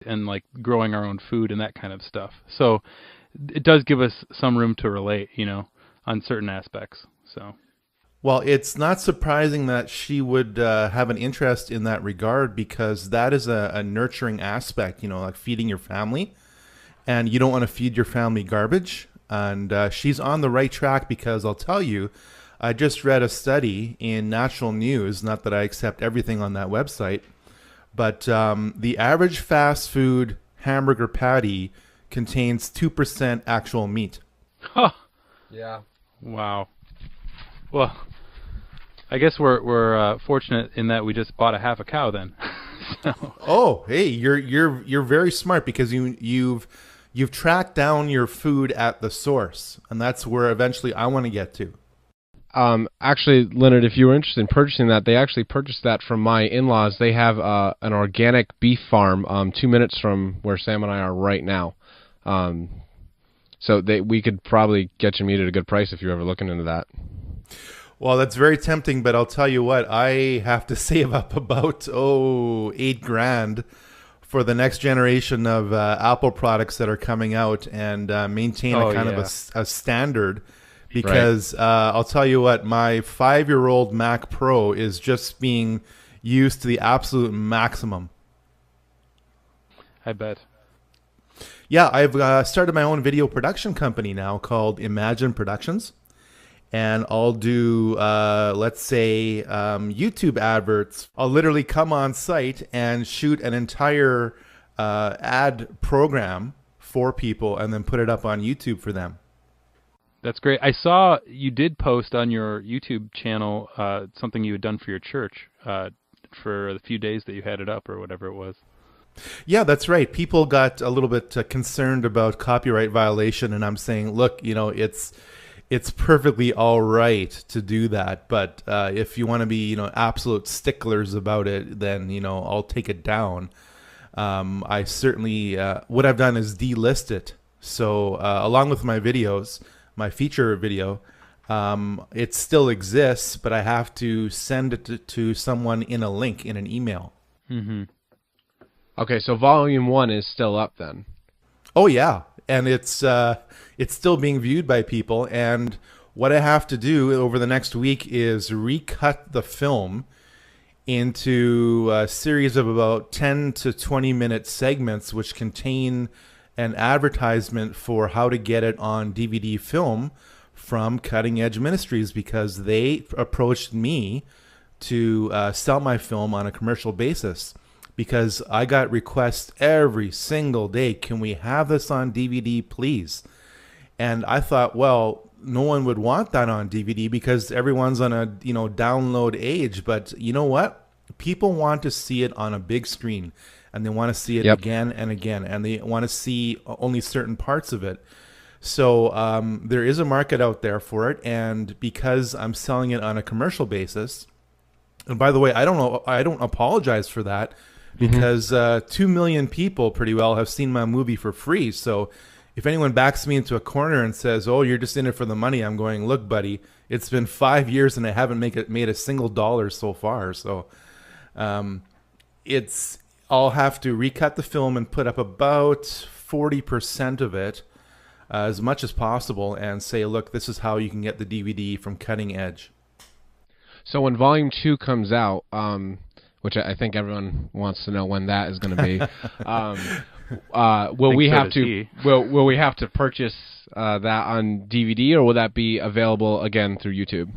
and like growing our own food and that kind of stuff. So it does give us some room to relate, on certain aspects. So. Well, it's not surprising that she would have an interest in that regard, because that is a nurturing aspect, like feeding your family, and you don't want to feed your family garbage. And she's on the right track, because I'll tell you, I just read a study in National News, not that I accept everything on that website, but the average fast food hamburger patty contains 2% actual meat. Huh. Yeah. Wow. Well, I guess we're fortunate in that we just bought a half a cow then. So. Oh, hey, you're very smart, because you've tracked down your food at the source, and that's where eventually I want to get to. Actually, Leonard, if you were interested in purchasing that, they actually purchased that from my in-laws. They have an organic beef farm 2 minutes from where Sam and I are right now. So we could probably get you meat at a good price if you're ever looking into that. Well, that's very tempting, but I'll tell you what, I have to save up about $8,000 for the next generation of Apple products that are coming out, and maintain a kind of a standard. Because I'll tell you what, my 5-year-old Mac Pro is just being used to the absolute maximum. I bet. Yeah, I've started my own video production company now called Imagine Productions. And I'll do, let's say, YouTube adverts. I'll literally come on site and shoot an entire ad program for people and then put it up on YouTube for them. That's great. I saw you did post on your YouTube channel something you had done for your church for the few days that you had it up, or whatever it was. Yeah, that's right. People got a little bit concerned about copyright violation, and I'm saying, look, it's perfectly all right to do that, but if you want to be, absolute sticklers about it, then, I'll take it down. I certainly, what I've done is delist it. So along with my videos, my feature video, it still exists, but I have to send it to someone in a link in an email. Mm-hmm. Okay, so volume 1 is still up then. Oh yeah, and it's still being viewed by people. And what I have to do over the next week is recut the film into a series of about 10 to 20 minute segments, which contain an advertisement for how to get it on DVD film from Cutting Edge Ministries, because they approached me to sell my film on a commercial basis, because I got requests every single day. Can we have this on DVD, please? And I thought, well, no one would want that on DVD because everyone's on a download age. But you know what? People want to see it on a big screen, and they want to see it again and again, and they want to see only certain parts of it. So there is a market out there for it, and because I'm selling it on a commercial basis, and by the way, I don't apologize for that, because 2 million people pretty well have seen my movie for free. So if anyone backs me into a corner and says, "Oh, you're just in it for the money," I'm going, "Look, buddy, it's been 5 years and I haven't made a single dollar so far." So I'll have to recut the film and put up about 40% of it, as much as possible, and say, look, this is how you can get the DVD from Cutting Edge. So when Volume 2 comes out, which I think everyone wants to know when that is going to be, will we have to purchase that on DVD, or will that be available again through YouTube?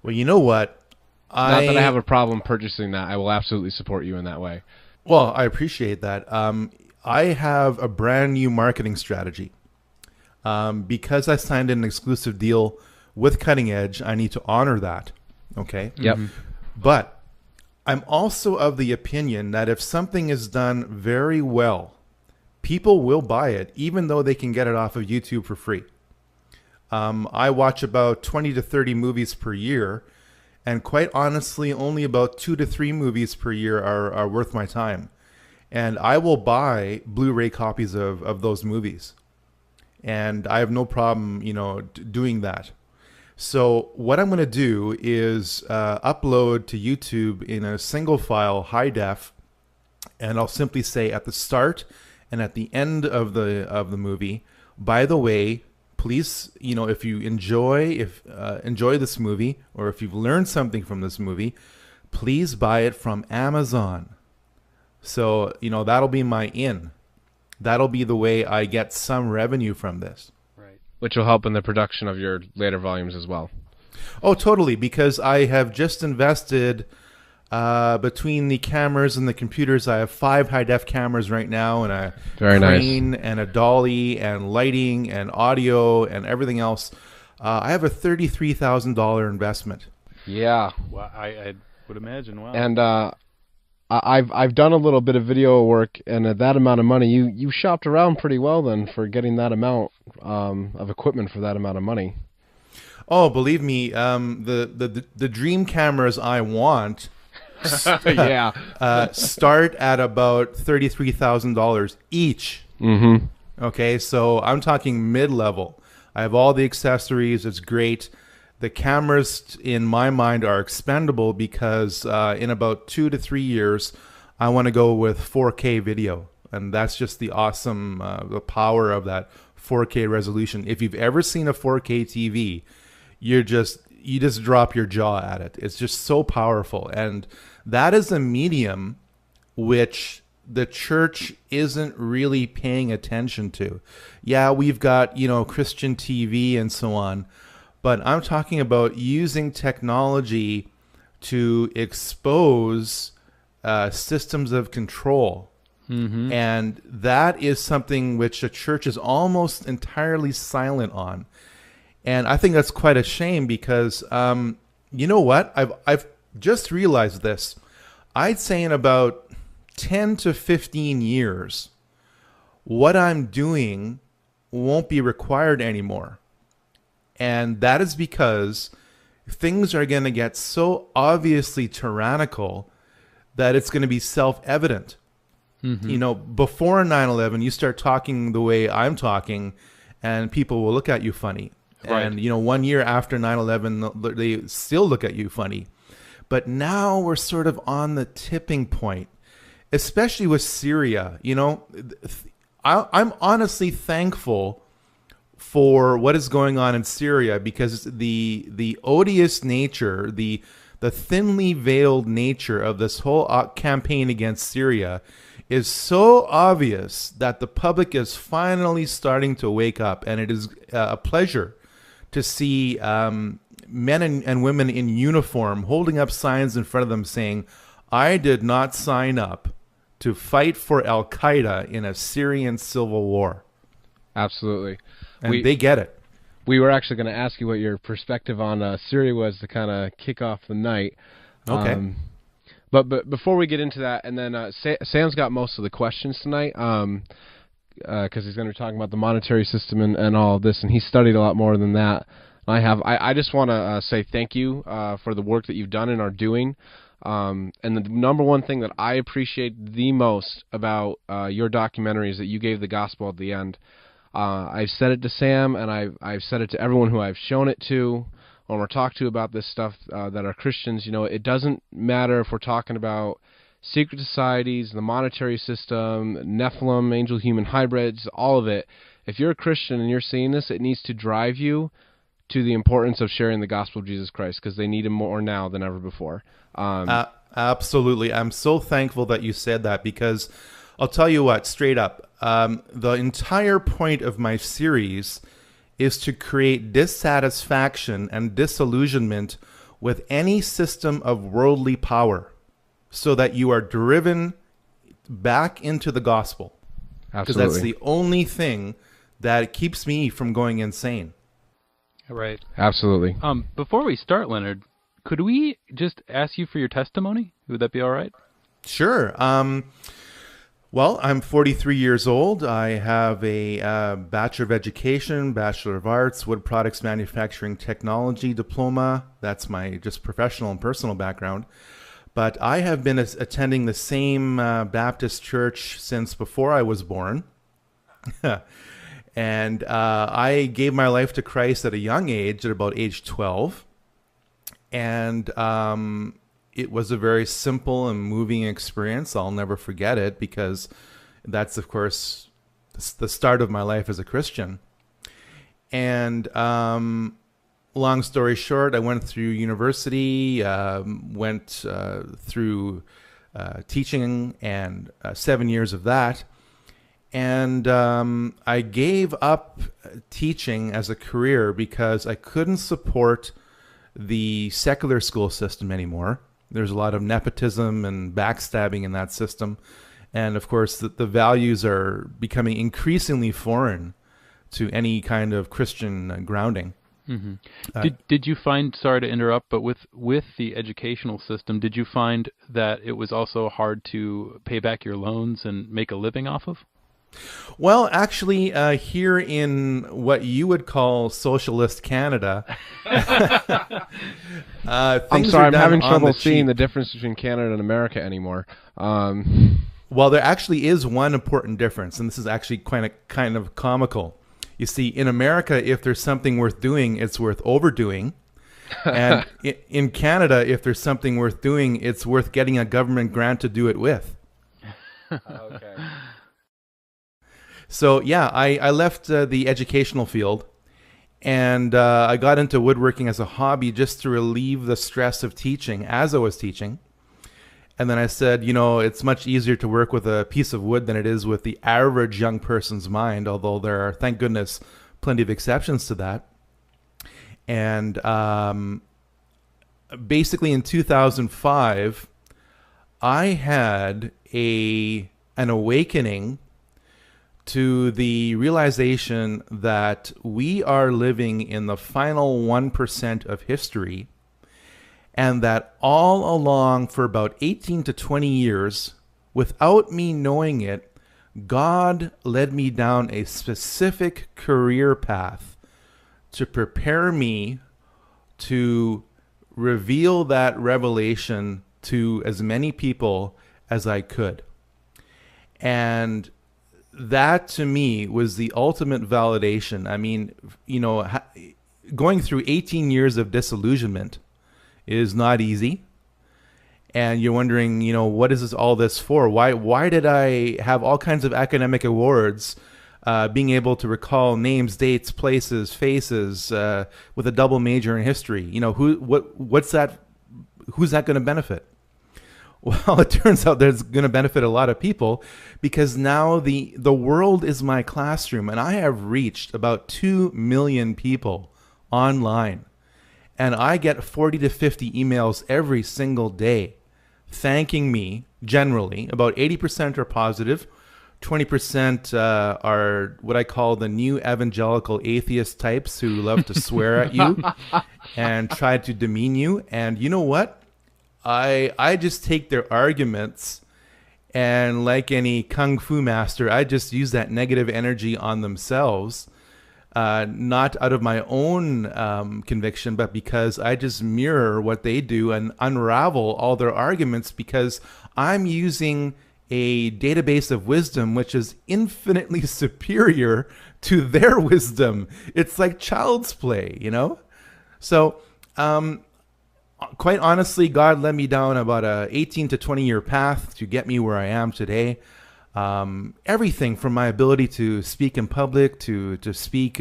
Well, you know what? Not that I have a problem purchasing that. I will absolutely support you in that way. Well, I appreciate that. I have a brand new marketing strategy. Because I signed an exclusive deal with Cutting Edge, I need to honor that. Okay? Yep. But I'm also of the opinion that if something is done very well, people will buy it, even though they can get it off of YouTube for free. I watch about 20 to 30 movies per year, and quite honestly, only about 2 to 3 movies per year are worth my time. And I will buy Blu-ray copies of those movies. And I have no problem, doing that. So what I'm going to do is upload to YouTube in a single file, high def, and I'll simply say at the start and at the end of the movie, by the way, please, if you enjoy this movie, or if you've learned something from this movie, please buy it from Amazon. So, that'll be my in. That'll be the way I get some revenue from this. Right. Which will help in the production of your later volumes as well. Oh, totally, because I have just invested between the cameras and the computers. I have 5 high-def cameras right now, and a crane, and a dolly, and lighting, and audio, and everything else. I have a $33,000 investment. Yeah. Well, I would imagine. Wow. And I've done a little bit of video work, and at that amount of money, you shopped around pretty well then for getting that amount of equipment for that amount of money. Oh, believe me, the dream cameras I want yeah. Start at about $33,000 each. Mm-hmm. Okay, so I'm talking mid-level. I have all the accessories. It's great. The cameras, in my mind, are expendable because in about 2 to 3 years, I want to go with 4K video. And that's just the awesome, the power of that 4K resolution. If you've ever seen a 4K TV, you just drop your jaw at it. It's just so powerful. And that is a medium which the church isn't really paying attention to. Yeah, we've got, Christian TV and so on, but I'm talking about using technology to expose systems of control. Mm-hmm. And that is something which the church is almost entirely silent on. And I think that's quite a shame because, you know what? I've just realized this. I'd say in about 10 to 15 years, what I'm doing won't be required anymore. And that is because things are going to get so obviously tyrannical that it's going to be self-evident. Mm-hmm. Before 9/11, you start talking the way I'm talking, and people will look at you funny. Right. And, 1 year after 9/11, they still look at you funny. But now we're sort of on the tipping point, especially with Syria. I'm honestly thankful for what is going on in Syria because the odious nature, the thinly veiled nature of this whole campaign against Syria is so obvious that the public is finally starting to wake up. And it is a pleasure to see men and women in uniform holding up signs in front of them saying, "I did not sign up to fight for Al-Qaeda in a Syrian civil war." Absolutely. And they get it. We were actually going to ask you what your perspective on Syria was to kind of kick off the night. Okay. But before we get into that, and then Sam's got most of the questions tonight because he's going to be talking about the monetary system and all of this, and he studied a lot more than that. I just want to say thank you for the work that you've done and are doing. And the number one thing that I appreciate the most about your documentary is that you gave the gospel at the end. I've said it to Sam, and I've said it to everyone who I've shown it to when we're talking to about this stuff that are Christians. It doesn't matter if we're talking about secret societies, the monetary system, Nephilim, angel-human hybrids, all of it. If you're a Christian and you're seeing this, it needs to drive you to the importance of sharing the gospel of Jesus Christ because they need him more now than ever before. Absolutely. I'm so thankful that you said that because I'll tell you what, straight up, the entire point of my series is to create dissatisfaction and disillusionment with any system of worldly power so that you are driven back into the gospel. Because that's the only thing that keeps me from going insane. Right. Absolutely. Before we start, Leonard, could we just ask you for your testimony? Would that be all right? Sure. Well, I'm 43 years old. I have a Bachelor of Education, Bachelor of Arts, Wood Products Manufacturing Technology diploma. That's my just professional and personal background. But I have been attending the same Baptist church since before I was born. And I gave my life to Christ at a young age, at about age 12. And it was a very simple and moving experience. I'll never forget it because that's, of course, the start of my life as a Christian. And long story short, I went through university, went through teaching and 7 years of that. And I gave up teaching as a career because I couldn't support the secular school system anymore. There's a lot of nepotism and backstabbing in that system. And of course, the values are becoming increasingly foreign to any kind of Christian grounding. Mm-hmm. Did you find, sorry to interrupt, but with the educational system, did you find that it was also hard to pay back your loans and make a living off of? Well, actually, here in what you would call socialist Canada, I'm sorry, I'm having trouble seeing the difference between Canada and America anymore. Well, there actually is one important difference, and this is actually kind of comical. You see, in America, if there's something worth doing, it's worth overdoing. And in Canada, if there's something worth doing, it's worth getting a government grant to do it with. Okay. So, yeah, I left the educational field, and I got into woodworking as a hobby just to relieve the stress of teaching as I was teaching. And then I said, it's much easier to work with a piece of wood than it is with the average young person's mind, although there are, thank goodness, plenty of exceptions to that. And basically in 2005, I had an awakening to the realization that we are living in the final 1% of history, and that all along for about 18 to 20 years, without me knowing it, God led me down a specific career path to prepare me to reveal that revelation to as many people as I could. And that to me was the ultimate validation. I mean, going through 18 years of disillusionment is not easy. And you're wondering, what is all this for? Why did I have all kinds of academic awards, being able to recall names, dates, places, faces, with a double major in history? What's that? Who's that going to benefit? Well, it turns out that it's going to benefit a lot of people, because now the world is my classroom, and I have reached about 2 million people online. And I get 40 to 50 emails every single day thanking me. Generally, about 80% are positive. 20% are what I call the new evangelical atheist types who love to swear at you and try to demean you. And you know what? I just take their arguments, and like any kung fu master, I just use that negative energy on themselves, not out of my own conviction, but because I just mirror what they do and unravel all their arguments, because I'm using a database of wisdom which is infinitely superior to their wisdom. It's like child's play, So, quite honestly, God led me down about a 18 to 20 year path to get me where I am today. Everything from my ability to speak in public to speak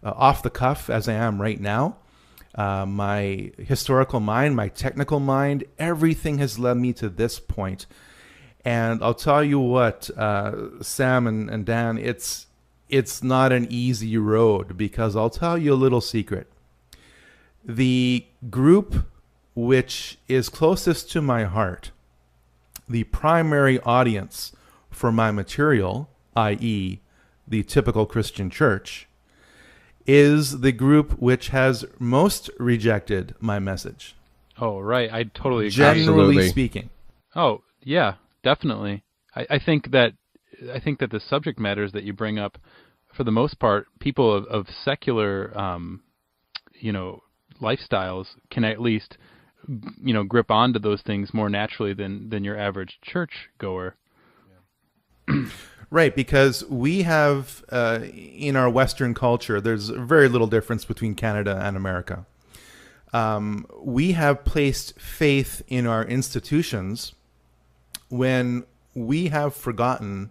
off the cuff as I am right now. My historical mind, my technical mind, everything has led me to this point. And I'll tell you what, Sam and Dan, it's not an easy road, because I'll tell you a little secret. The group which is closest to my heart, the primary audience for my material, i.e. the typical Christian church, is the group which has most rejected my message. Oh, right. I totally agree. Generally speaking. Oh, yeah, definitely. I think that the subject matters that you bring up, for the most part, people of secular, lifestyles can at least, grip onto those things more naturally than your average church goer. Yeah. Right, because we have, in our Western culture, there's very little difference between Canada and America. we have placed faith in our institutions when we have forgotten